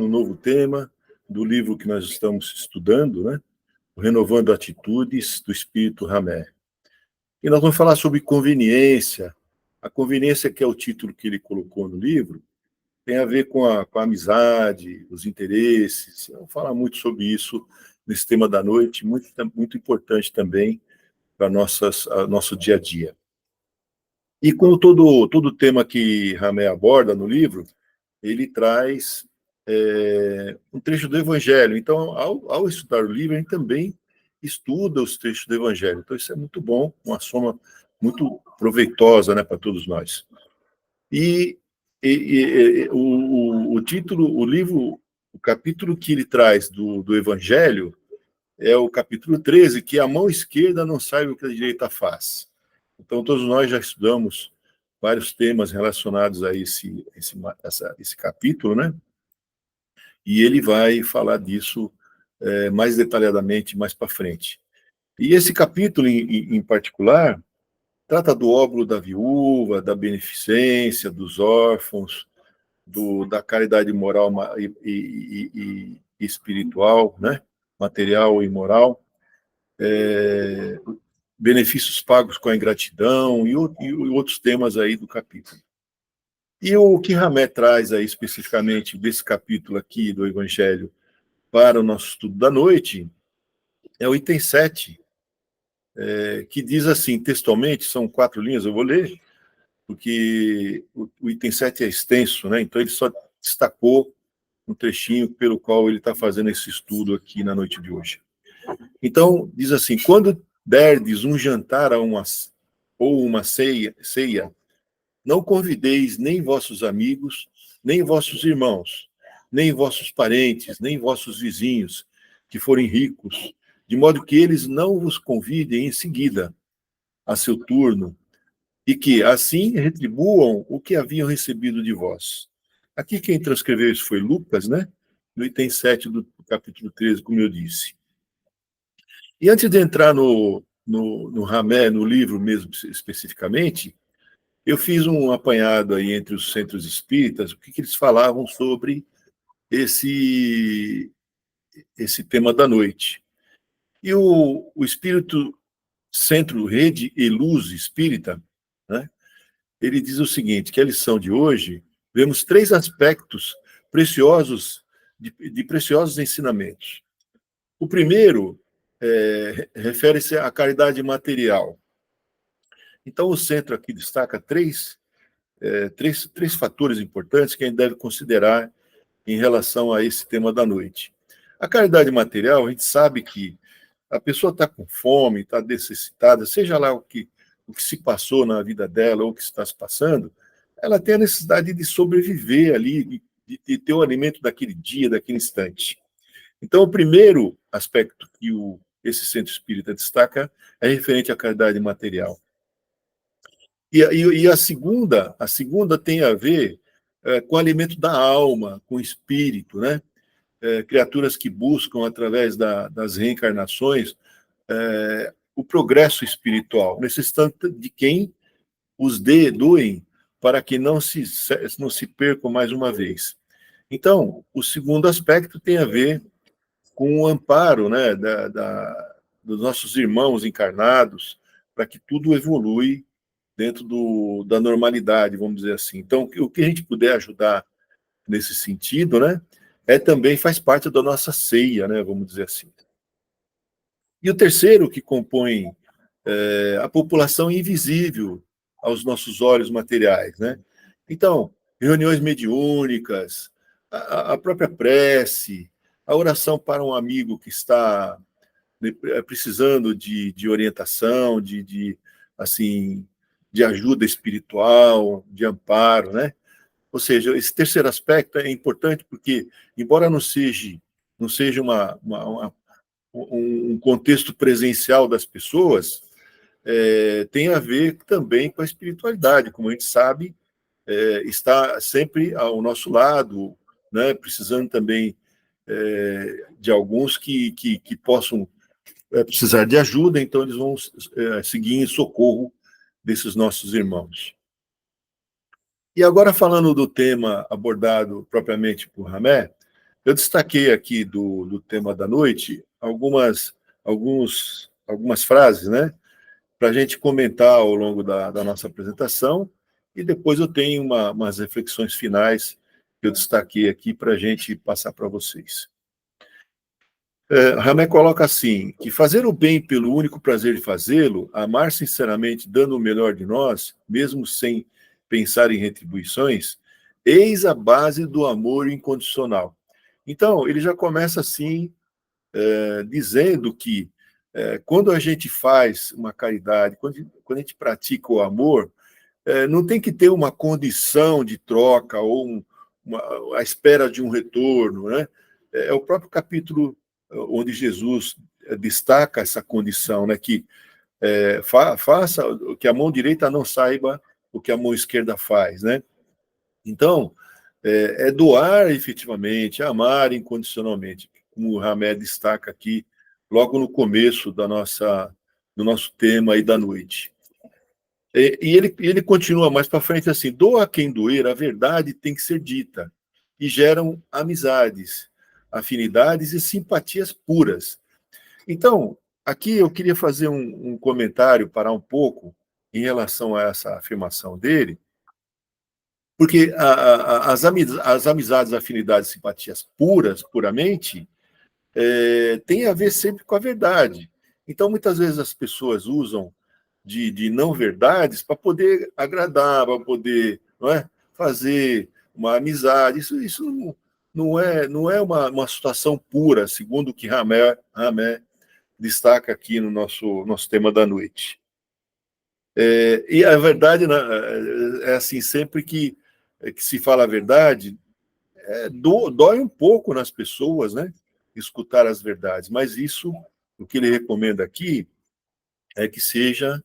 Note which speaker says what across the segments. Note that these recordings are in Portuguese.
Speaker 1: no novo tema do livro que nós estamos estudando, né? Renovando Atitudes, do Espírito Ramé. E nós vamos falar sobre conveniência. A conveniência, que é o título que ele colocou no livro, tem a ver com a amizade, os interesses. Vamos falar muito sobre isso nesse tema da noite, muito importante também para nosso dia a dia. E como todo tema que Ramé aborda no livro, ele traz um trecho do Evangelho. Então, ao estudar o livro, a gente também estuda os trechos do Evangelho. Então, isso é muito bom, uma soma muito proveitosa, né, para todos nós. O título, o livro, o capítulo que ele traz do Evangelho é o capítulo 13, que a mão esquerda não sabe o que a direita faz. Então, todos nós já estudamos vários temas relacionados a esse capítulo, né? E ele vai falar disso mais detalhadamente mais para frente. E esse capítulo, em particular, trata do óbolo da viúva, da beneficência, dos órfãos, da caridade moral e espiritual, né? Material e moral, benefícios pagos com a ingratidão e outros temas aí do capítulo. E o que Ramé traz aí especificamente desse capítulo aqui do Evangelho para o nosso estudo da noite é o item 7, que diz assim, textualmente, são 4 linhas, eu vou ler, porque o item 7 é extenso, né? Então ele só destacou um trechinho pelo qual ele está fazendo esse estudo aqui na noite de hoje. Então, diz assim, quando derdes um jantar ou uma ceia, não convideis nem vossos amigos, nem vossos irmãos, nem vossos parentes, nem vossos vizinhos, que forem ricos, de modo que eles não vos convidem em seguida a seu turno, e que, assim, retribuam o que haviam recebido de vós. Aqui quem transcreveu isso foi Lucas, né? No item 7 do capítulo 13, como eu disse. E antes de entrar no Ramé, no livro mesmo especificamente, eu fiz um apanhado aí entre os centros espíritas, o que eles falavam sobre esse tema da noite. E o Espírito Centro Rede e Luz Espírita, né, ele diz o seguinte, que a lição de hoje, vemos 3 aspectos preciosos, de preciosos ensinamentos. O primeiro refere-se à caridade material. Então, o centro aqui destaca três fatores importantes que a gente deve considerar em relação a esse tema da noite. A caridade material, a gente sabe que a pessoa está com fome, está necessitada, seja lá o que se passou na vida dela ou o que está se passando, ela tem a necessidade de sobreviver ali, de ter o alimento daquele dia, daquele instante. Então, o primeiro aspecto que esse centro espírita destaca é referente à caridade material. E a segunda tem a ver com o alimento da alma, com o espírito, né? Criaturas que buscam, através das reencarnações, o progresso espiritual, necessitando de quem os doem para que não se percam mais uma vez. Então, o segundo aspecto tem a ver com o amparo, né, dos nossos irmãos encarnados, para que tudo evolui dentro da normalidade, vamos dizer assim. Então, o que a gente puder ajudar nesse sentido, né, também faz parte da nossa ceia, né, vamos dizer assim. E o terceiro, que compõe a população invisível aos nossos olhos materiais, né? Então, reuniões mediúnicas, a própria prece, a oração para um amigo que está precisando de orientação, assim, de ajuda espiritual, de amparo, né? Ou seja, esse terceiro aspecto é importante porque, embora não seja um contexto presencial das pessoas, tem a ver também com a espiritualidade, como a gente sabe, está sempre ao nosso lado, né? Precisando também de alguns que possam precisar de ajuda, então eles vão seguir em socorro desses nossos irmãos. E agora, falando do tema abordado propriamente por Ramé, Eu destaquei aqui do tema da noite algumas frases, né, para a gente comentar ao longo da nossa apresentação, e depois eu tenho umas reflexões finais que eu destaquei aqui para a gente passar para vocês. Ramé coloca assim, que fazer o bem pelo único prazer de fazê-lo, amar sinceramente, dando o melhor de nós, mesmo sem pensar em retribuições, eis a base do amor incondicional. Então, ele já começa assim, dizendo que quando a gente faz uma caridade, quando a gente pratica o amor, não tem que ter uma condição de troca ou a espera de um retorno, né? É o próprio capítulo onde Jesus destaca essa condição, né? Que faça que a mão direita não saiba o que a mão esquerda faz, né? Então, doar efetivamente, amar incondicionalmente, como o Ramé destaca aqui, logo no começo do nosso tema aí da noite. E ele continua mais para frente assim: doa quem doer, a verdade tem que ser dita, e geram amizades, afinidades e simpatias puras. Então, aqui eu queria fazer um comentário, parar um pouco em relação a essa afirmação dele, porque as amizades, afinidades, simpatias puras, puramente, tem a ver sempre com a verdade. Então, muitas vezes as pessoas usam de não verdades para poder agradar, para poder, não é, fazer uma amizade. Isso não é uma situação pura, segundo o que Ramé destaca aqui no nosso tema da noite. E a verdade é assim, sempre que se fala a verdade, dói um pouco nas pessoas, né? Escutar as verdades, mas isso, o que ele recomenda aqui, é que seja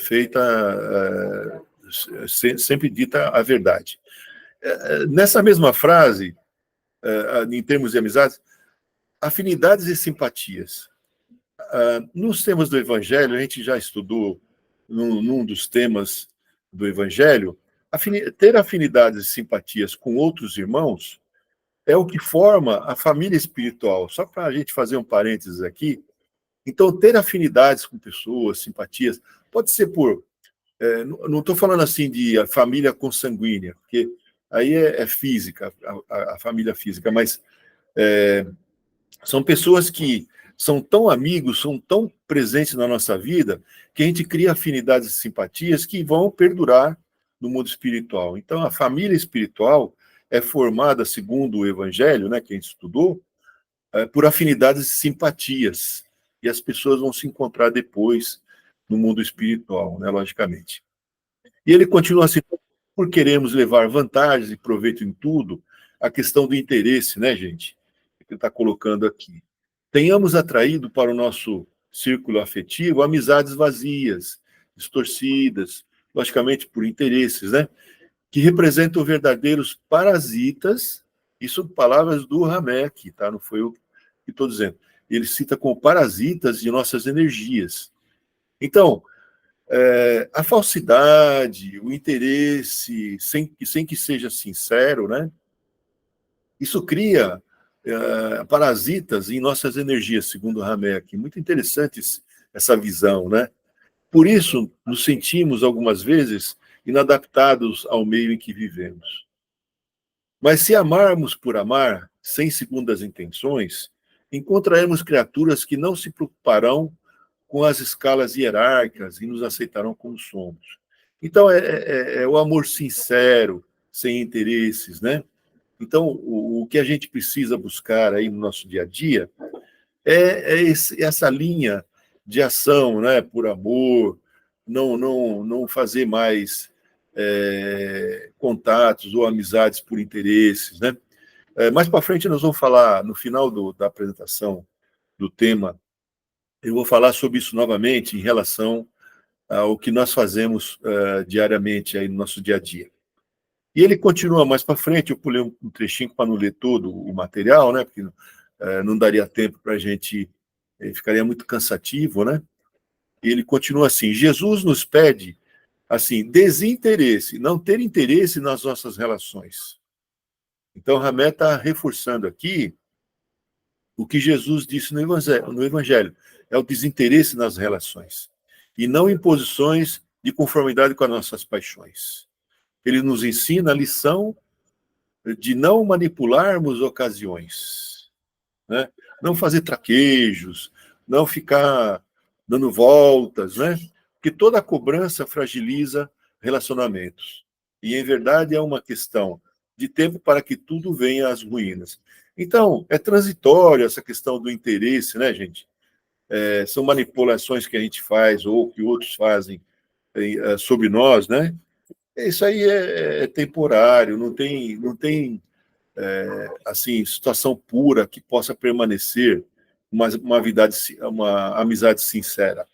Speaker 1: feita, sempre dita a verdade. Nessa mesma frase, em termos de amizades, afinidades e simpatias. Nos temas do Evangelho, a gente já estudou num dos temas do Evangelho, ter afinidades e simpatias com outros irmãos é o que forma a família espiritual. Só para a gente fazer um parênteses aqui, então, ter afinidades com pessoas, simpatias, pode ser não estou falando assim de família consanguínea, porque aí é física, a família física, mas são pessoas que são tão amigos, são tão presentes na nossa vida, que a gente cria afinidades e simpatias que vão perdurar no mundo espiritual. Então, a família espiritual é formada, segundo o Evangelho, né, que a gente estudou, por afinidades e simpatias. E as pessoas vão se encontrar depois no mundo espiritual, né, logicamente. E ele continua assim: por queremos levar vantagens e proveito em tudo, a questão do interesse, né, gente? Que ele está colocando aqui. Tenhamos atraído para o nosso círculo afetivo amizades vazias, distorcidas, logicamente por interesses, né? Que representam verdadeiros parasitas. Isso palavras do Hamek, tá? Não foi eu que estou dizendo. Ele cita como parasitas de nossas energias. Então, a falsidade, o interesse, sem que seja sincero, né? Isso cria parasitas em nossas energias, segundo Hamek. Muito interessante essa visão, né? Por isso, nos sentimos, algumas vezes, inadaptados ao meio em que vivemos. Mas se amarmos por amar, sem segundas intenções, encontraremos criaturas que não se preocuparão com as escalas hierárquicas e nos aceitarão como somos. Então, é o amor sincero, sem interesses, né? Então, o que a gente precisa buscar aí no nosso dia a dia essa linha de ação, né, por amor, não fazer mais contatos ou amizades por interesses, né? Mais para frente nós vamos falar, no final da apresentação do tema, eu vou falar sobre isso novamente em relação ao que nós fazemos diariamente aí no nosso dia a dia. E ele continua mais para frente, eu pulei um trechinho para não ler todo o material, né? Porque não daria tempo para a gente, ficaria muito cansativo, né? E ele continua assim: Jesus nos pede, assim, desinteresse, não ter interesse nas nossas relações. Então, Ramé está reforçando aqui o que Jesus disse no Evangelho. É o desinteresse nas relações. E não imposições de conformidade com as nossas paixões. Ele nos ensina a lição de não manipularmos ocasiões, né? Não fazer traquejos, não ficar dando voltas, né? Porque toda cobrança fragiliza relacionamentos. E, em verdade, é uma questão de tempo para que tudo venha às ruínas. Então, é transitório essa questão do interesse, né, gente? São manipulações que a gente faz ou que outros fazem sobre nós, né? Isso aí é temporário, não tem assim, situação pura que possa permanecer uma amizade sincera.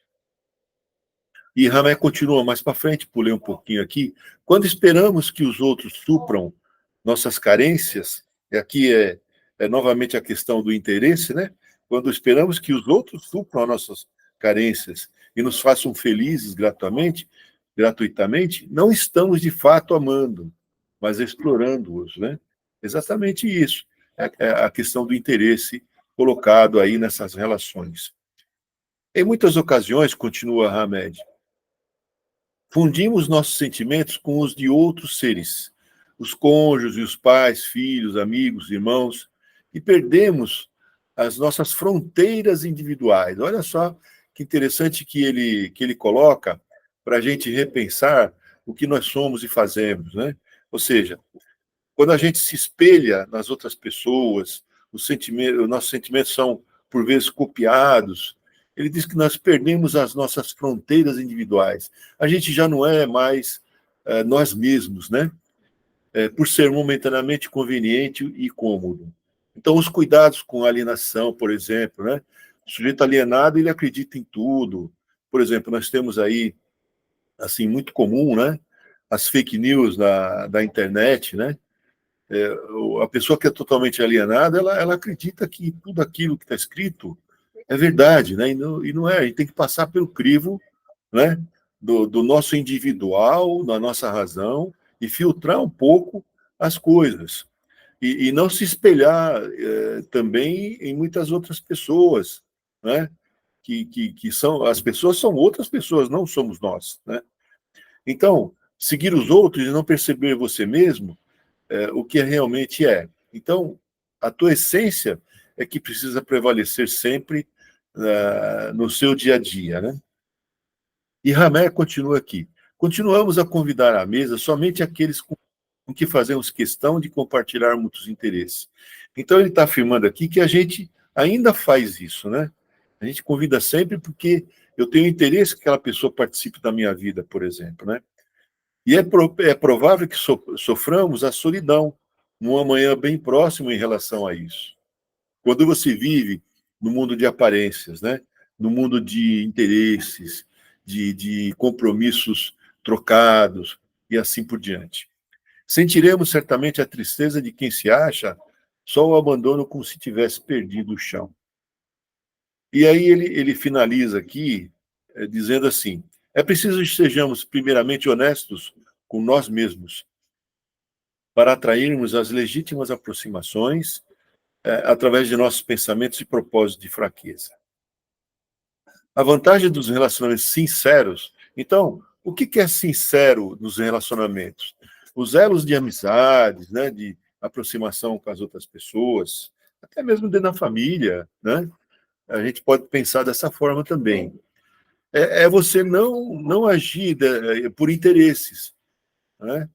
Speaker 1: E Ramé continua mais para frente, pulei um pouquinho aqui. Quando esperamos que os outros supram nossas carências, e aqui é novamente a questão do interesse, né? Quando esperamos que os outros supram as nossas carências e nos façam felizes gratuitamente, não estamos de fato amando, mas explorando-os, né? Exatamente isso. É a questão do interesse colocado aí nessas relações. Em muitas ocasiões, continua Hamed, fundimos nossos sentimentos com os de outros seres, os cônjuges, os pais, filhos, amigos, irmãos, e perdemos as nossas fronteiras individuais. Olha só que interessante que ele coloca para a gente repensar o que nós somos e fazemos, né? Ou seja, quando a gente se espelha nas outras pessoas, os nossos sentimentos são, por vezes, copiados. Ele diz que nós perdemos as nossas fronteiras individuais. A gente já não é mais nós mesmos, né? Por ser momentaneamente conveniente e cômodo. Então, os cuidados com alienação, por exemplo, né? O sujeito alienado, ele acredita em tudo. Por exemplo, nós temos aí, assim, muito comum, né? As fake news da internet, né? A pessoa que é totalmente alienada, ela acredita que tudo aquilo que está escrito é verdade, né? E não é. A gente tem que passar pelo crivo, né? Do nosso individual, da nossa razão, e filtrar um pouco as coisas. E não se espelhar também em muitas outras pessoas, né? Que são, as pessoas são outras pessoas, não somos nós, né? Então, seguir os outros e não perceber você mesmo o que realmente é. Então, a tua essência é que precisa prevalecer sempre no seu dia a dia, né? E Ramé continua aqui. Continuamos a convidar à mesa somente aqueles com que fazemos questão de compartilhar muitos interesses. Então, ele está afirmando aqui que a gente ainda faz isso, né? A gente convida sempre porque eu tenho interesse que aquela pessoa participe da minha vida, por exemplo, né? E é provável que soframos a solidão num amanhã bem próximo em relação a isso. Quando você vive no mundo de aparências, né? No mundo de interesses, de compromissos trocados e assim por diante. Sentiremos certamente a tristeza de quem se acha só o abandono como se tivesse perdido o chão. E aí ele finaliza aqui dizendo assim: é preciso que sejamos primeiramente honestos com nós mesmos para atrairmos as legítimas aproximações através de nossos pensamentos e propósitos de fraqueza. A vantagem dos relacionamentos sinceros. Então, o que é sincero nos relacionamentos? Os elos de amizades, né, de aproximação com as outras pessoas, até mesmo dentro da família, né? A gente pode pensar dessa forma também. É você não agir por interesses, né?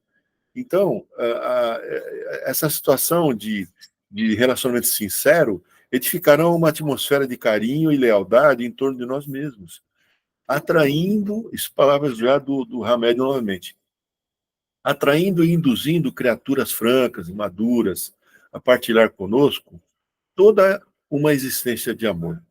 Speaker 1: Então, essa situação de relacionamento sincero edificarão uma atmosfera de carinho e lealdade em torno de nós mesmos, atraindo, isso palavras já do Hamed novamente, atraindo e induzindo criaturas francas e maduras a partilhar conosco toda uma existência de amor.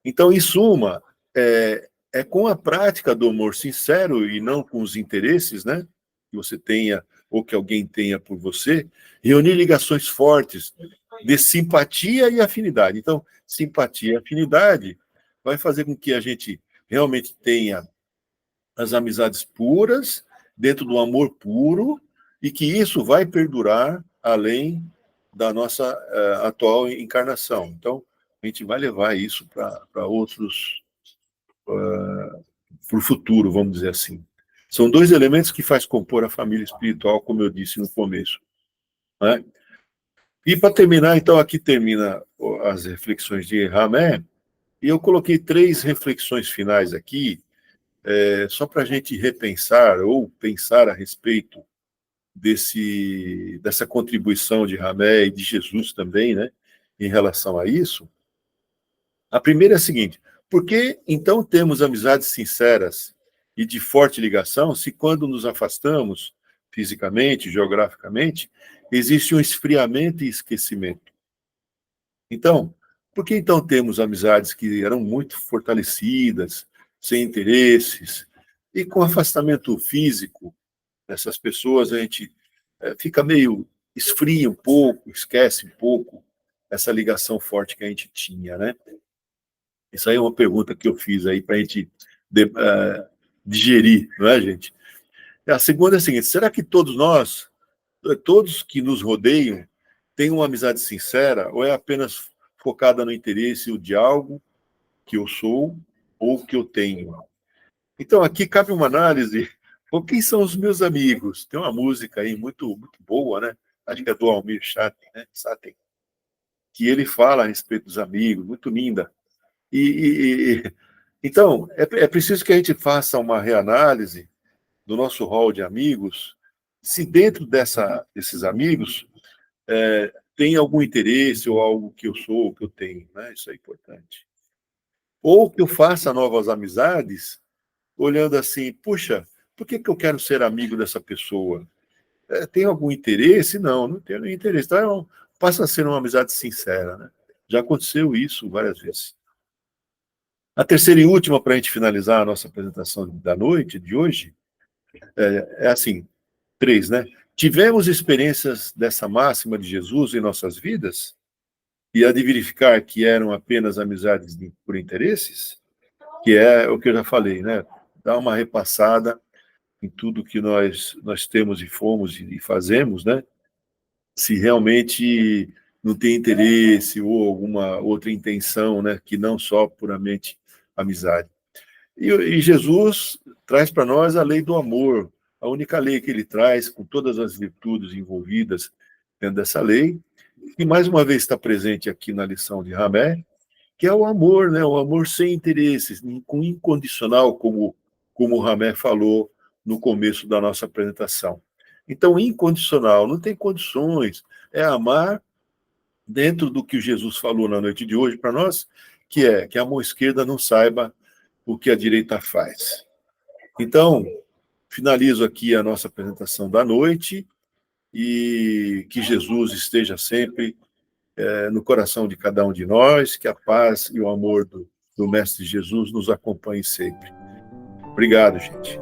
Speaker 1: Então, em suma, é com a prática do amor sincero e não com os interesses, né, que você tenha ou que alguém tenha por você, reunir ligações fortes de simpatia e afinidade. Então, simpatia e afinidade vai fazer com que a gente realmente tenha as amizades puras, dentro do amor puro, e que isso vai perdurar além da nossa atual encarnação. Então, a gente vai levar isso para outros, para o futuro, vamos dizer assim. São dois elementos que faz compor a família espiritual, como eu disse no começo, né? E para terminar, então, aqui termina as reflexões de Ramé, e eu coloquei 3 reflexões finais aqui, só para a gente repensar ou pensar a respeito dessa contribuição de Ramé e de Jesus também, né, em relação a isso. A primeira é a seguinte: por que então temos amizades sinceras e de forte ligação se quando nos afastamos fisicamente, geograficamente, existe um esfriamento e esquecimento? Então, por que então temos amizades que eram muito fortalecidas, sem interesses, e com afastamento físico dessas pessoas a gente fica meio esfria um pouco, esquece um pouco essa ligação forte que a gente tinha, né? Isso aí é uma pergunta que eu fiz aí para a gente digerir, não é, gente? A segunda é a seguinte: será que todos nós, todos que nos rodeiam, têm uma amizade sincera ou é apenas focada no interesse de algo que eu sou ou que eu tenho? Então, aqui cabe uma análise. Pô, quem são os meus amigos? Tem uma música aí muito, muito boa, né? Acho que é do Almir Sater, né? Sater, que ele fala a respeito dos amigos, muito linda. Então, é preciso que a gente faça uma reanálise do nosso rol de amigos, se dentro desses amigos tem algum interesse ou algo que eu sou, que eu tenho, né? Isso é importante. Ou que eu faça novas amizades, olhando assim, puxa, por que eu quero ser amigo dessa pessoa? Tem algum interesse? Não, não tenho nenhum interesse. Então, passa a ser uma amizade sincera, né? Já aconteceu isso várias vezes. A terceira e última, para a gente finalizar a nossa apresentação da noite, de hoje, é assim, 3, né? Tivemos experiências dessa máxima de Jesus em nossas vidas? E a de verificar que eram apenas amizades por interesses? Que é o que eu já falei, né? Dar uma repassada em tudo que nós temos e fomos e fazemos, né? Se realmente não tem interesse ou alguma outra intenção, né? Que não só puramente amizade. E Jesus traz para nós a lei do amor, a única lei que ele traz, com todas as virtudes envolvidas dentro dessa lei, e mais uma vez está presente aqui na lição de Ramé, que é o amor, né? O amor sem interesses, com incondicional, como o Ramé falou no começo da nossa apresentação. Então, incondicional, não tem condições, é amar dentro do que Jesus falou na noite de hoje para nós, que é que a mão esquerda não saiba o que a direita faz. Então, finalizo aqui a nossa apresentação da noite e que Jesus esteja sempre no coração de cada um de nós, que a paz e o amor do Mestre Jesus nos acompanhem sempre. Obrigado, gente.